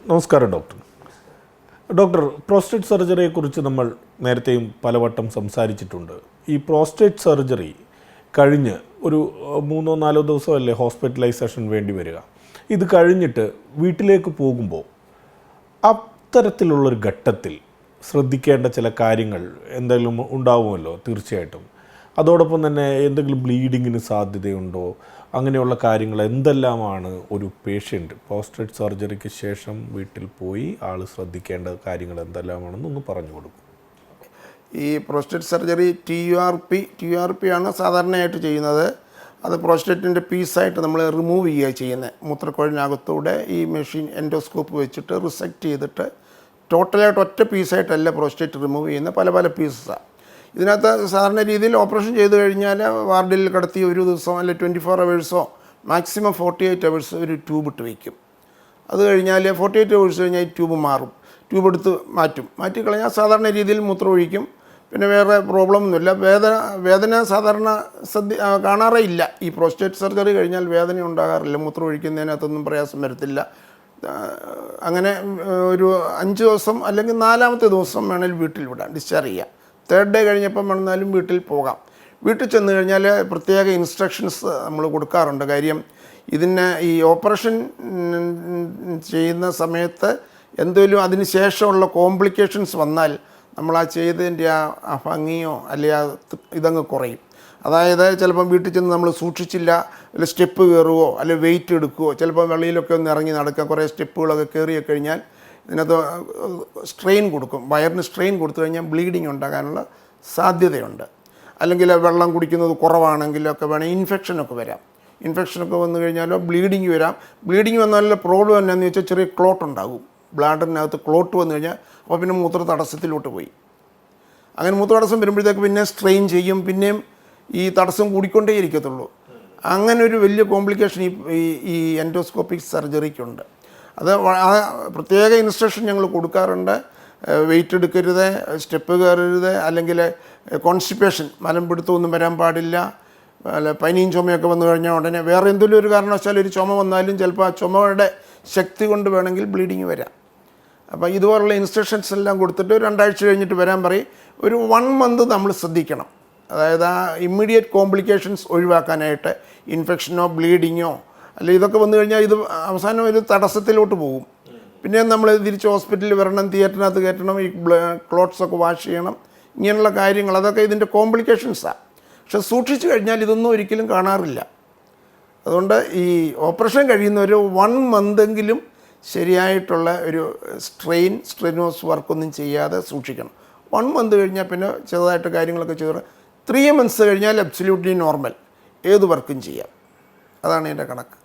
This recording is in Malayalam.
നമസ്കാരം ഡോക്ടർ. ഡോക്ടർ, പ്രോസ്റ്റേറ്റ് സർജറിയെക്കുറിച്ച് നമ്മൾ നേരത്തെയും പലവട്ടം സംസാരിച്ചിട്ടുണ്ട്. ഈ പ്രോസ്റ്റേറ്റ് സർജറി കഴിഞ്ഞ് ഒരു 3-4 ദിവസമല്ലേ ഹോസ്പിറ്റലൈസേഷൻ വേണ്ടി വരിക. ഇത് കഴിഞ്ഞിട്ട് വീട്ടിലേക്ക് പോകുമ്പോൾ അത്തരത്തിലുള്ളൊരു ഘട്ടത്തിൽ ശ്രദ്ധിക്കേണ്ട ചില കാര്യങ്ങൾ എന്തെങ്കിലും ഉണ്ടാവുമല്ലോ തീർച്ചയായിട്ടും. അതോടൊപ്പം തന്നെ എന്തെങ്കിലും ബ്ലീഡിങ്ങിന് സാധ്യതയുണ്ടോ, അങ്ങനെയുള്ള കാര്യങ്ങൾ എന്തെല്ലാമാണ് ഒരു പേഷ്യൻ്റ് പ്രോസ്റ്റേറ്റ് സർജറിക്ക് ശേഷം വീട്ടിൽ പോയി ആൾ ശ്രദ്ധിക്കേണ്ട കാര്യങ്ങൾ എന്തെല്ലാമാണെന്നൊന്ന് പറഞ്ഞു കൊടുക്കും. ഈ prostate surgery T R P ആണ് സാധാരണയായിട്ട് ചെയ്യുന്നത്. അത് പ്രോസ്റ്റേറ്റിൻ്റെ പീസായിട്ട് നമ്മൾ റിമൂവ് ചെയ്യുക ചെയ്യുന്നത്. മൂത്രക്കുഴലിനകത്തൂടെ ഈ മെഷീൻ എൻഡോസ്കോപ്പ് വെച്ചിട്ട് റിസെക്റ്റ് ചെയ്തിട്ട് ടോട്ടലായിട്ട് ഒറ്റ പീസായിട്ടല്ല പ്രോസ്റ്റേറ്റ് റിമൂവ് ചെയ്യുന്ന പല പല പീസസാണ്. ഇതിനകത്ത് സാധാരണ രീതിയിൽ ഓപ്പറേഷൻ ചെയ്ത് കഴിഞ്ഞാൽ വാർഡിൽ കിടത്തി ഒരു ദിവസം അല്ലെങ്കിൽ 24 hours മാക്സിമം 48 hours ഒരു ട്യൂബ് ഇട്ട് വയ്ക്കും. അത് കഴിഞ്ഞാൽ 48 hours കഴിഞ്ഞാൽ ഈ ട്യൂബ് മാറും. ട്യൂബ് എടുത്ത് മാറ്റിക്കളഞ്ഞാൽ സാധാരണ രീതിയിൽ മൂത്രം ഒഴിക്കും. പിന്നെ വേറെ പ്രോബ്ലം ഒന്നുമില്ല. വേദന സാധാരണ കാണാറേ ഇല്ല. ഈ പ്രോസ്റ്റേറ്റ് സർജറി കഴിഞ്ഞാൽ വേദന ഉണ്ടാകാറില്ല. മൂത്രം ഒഴിക്കുന്നതിനകത്തൊന്നും പ്രയാസം വരത്തില്ല. അങ്ങനെ ഒരു 5 ദിവസം അല്ലെങ്കിൽ 4ാമത്തെ ദിവസം വേണമെങ്കിൽ വീട്ടിൽ വിടാം, ഡിസ്ചാർജ് ചെയ്യാം. 3rd day കഴിഞ്ഞപ്പം വേണമെന്നാലും വീട്ടിൽ പോകാം. വീട്ടിൽ ചെന്ന് കഴിഞ്ഞാൽ പ്രത്യേക ഇൻസ്ട്രക്ഷൻസ് നമ്മൾ കൊടുക്കാറുണ്ട്. കാര്യം ഇതിന് ഈ ഓപ്പറേഷൻ ചെയ്യുന്ന സമയത്ത് എന്തെങ്കിലും അതിന് ശേഷമുള്ള കോംപ്ലിക്കേഷൻസ് വന്നാൽ നമ്മൾ ആ ചെയ്തതിൻ്റെ ആ ഭംഗിയോ അല്ലെങ്കിൽ ഇതങ്ങ് കുറയും. അതായത് ചിലപ്പം വീട്ടിൽ ചെന്ന് നമ്മൾ സൂക്ഷിച്ചില്ല, അല്ല സ്റ്റെപ്പ് കയറുകയോ അല്ലെങ്കിൽ വെയിറ്റ് എടുക്കുകയോ, ചിലപ്പോൾ വെളിയിലൊക്കെ ഒന്ന് ഇറങ്ങി നടക്കുക, കുറേ സ്റ്റെപ്പുകളൊക്കെ കയറിയൊക്കെ കഴിഞ്ഞാൽ ഇതിനകത്ത് സ്ട്രെയിൻ കൊടുക്കും. വയറിന് സ്ട്രെയിൻ കൊടുത്തു കഴിഞ്ഞാൽ ബ്ലീഡിങ് ഉണ്ടാകാനുള്ള സാധ്യതയുണ്ട്. അല്ലെങ്കിൽ വെള്ളം കുടിക്കുന്നത് കുറവാണെങ്കിലൊക്കെ വേണമെങ്കിൽ ഇൻഫെക്ഷനൊക്കെ വരാം. ഇൻഫെക്ഷനൊക്കെ വന്നു കഴിഞ്ഞാലോ ബ്ലീഡിങ് വരാം. ബ്ലീഡിങ് വന്നാലുള്ള പ്രോബ്ലം എന്നാന്ന് വെച്ചാൽ ചെറിയ ക്ലോട്ട് ഉണ്ടാകും. ബ്ലാഡറിനകത്ത് ക്ലോട്ട് വന്നു കഴിഞ്ഞാൽ അപ്പോൾ പിന്നെ മൂത്ര തടസ്സത്തിലോട്ട് പോയി. അങ്ങനെ മൂത്ര തടസ്സം വരുമ്പോഴത്തേക്ക് പിന്നെ സ്ട്രെയിൻ ചെയ്യും, പിന്നെയും ഈ തടസ്സം കൂടിക്കൊണ്ടേ ഇരിക്കത്തുള്ളൂ. അങ്ങനെ ഒരു വലിയ കോംപ്ലിക്കേഷൻ ഈ എൻഡോസ്കോപ്പിക് സർജറിക്കുണ്ട്. അത് പ്രത്യേക ഇൻസ്ട്രക്ഷൻ ഞങ്ങൾ കൊടുക്കാറുണ്ട്. വെയിറ്റ് എടുക്കരുത്, സ്റ്റെപ്പ് കയറരുത്, അല്ലെങ്കിൽ കോൺസ്റ്റിപ്പേഷൻ മലമ്പിടുത്തമൊന്നും വരാൻ പാടില്ല. അല്ല പനിയും ചുമയൊക്കെ വന്നു കഴിഞ്ഞാൽ ഉടനെ വേറെ എന്തെങ്കിലും ഒരു കാരണവശാൽ ഒരു ചുമ വന്നാലും ചിലപ്പോൾ ആ ചുമയുടെ ശക്തി കൊണ്ട് വേണമെങ്കിൽ ബ്ലീഡിങ് വരാം. അപ്പോൾ ഇതുപോലുള്ള ഇൻസ്ട്രക്ഷൻസ് എല്ലാം കൊടുത്തിട്ട് 2 ആഴ്ച കഴിഞ്ഞിട്ട് വരാൻ പറയും. ഒരു 1 month നമ്മൾ ശ്രദ്ധിക്കണം. അതായത് ആ ഇമ്മീഡിയറ്റ് കോംപ്ലിക്കേഷൻസ് ഒഴിവാക്കാനായിട്ട് ഇൻഫെക്ഷനോ ബ്ലീഡിങ്ങോ അല്ല ഇതൊക്കെ വന്നു കഴിഞ്ഞാൽ ഇത് അവസാനം ഒരു തടസ്സത്തിലോട്ട് പോകും. പിന്നെ നമ്മൾ തിരിച്ച് ഹോസ്പിറ്റലിൽ വരണം, തിയേറ്ററിനകത്ത് കയറ്റണം, ഈ ക്ലോട്ട്സൊക്കെ വാഷ് ചെയ്യണം, ഇങ്ങനെയുള്ള കാര്യങ്ങൾ അതൊക്കെ ഇതിൻ്റെ കോംപ്ലിക്കേഷൻസാണ്. പക്ഷെ സൂക്ഷിച്ചു കഴിഞ്ഞാൽ ഇതൊന്നും ഒരിക്കലും കാണാറില്ല. അതുകൊണ്ട് ഈ ഓപ്പറേഷൻ കഴിയുന്നവർ 1 month ശരിയായിട്ടുള്ള ഒരു സ്ട്രെയിനോസ് വർക്കൊന്നും ചെയ്യാതെ സൂക്ഷിക്കണം. 1 month കഴിഞ്ഞാൽ പിന്നെ ചെറുതായിട്ട് കാര്യങ്ങളൊക്കെ ചെയ്ത് 3 months കഴിഞ്ഞാൽ അബ്സല്യൂട്ട്ലി നോർമൽ, ഏത് വർക്കും ചെയ്യാം. അതാണ് എൻ്റെ കണക്ക്.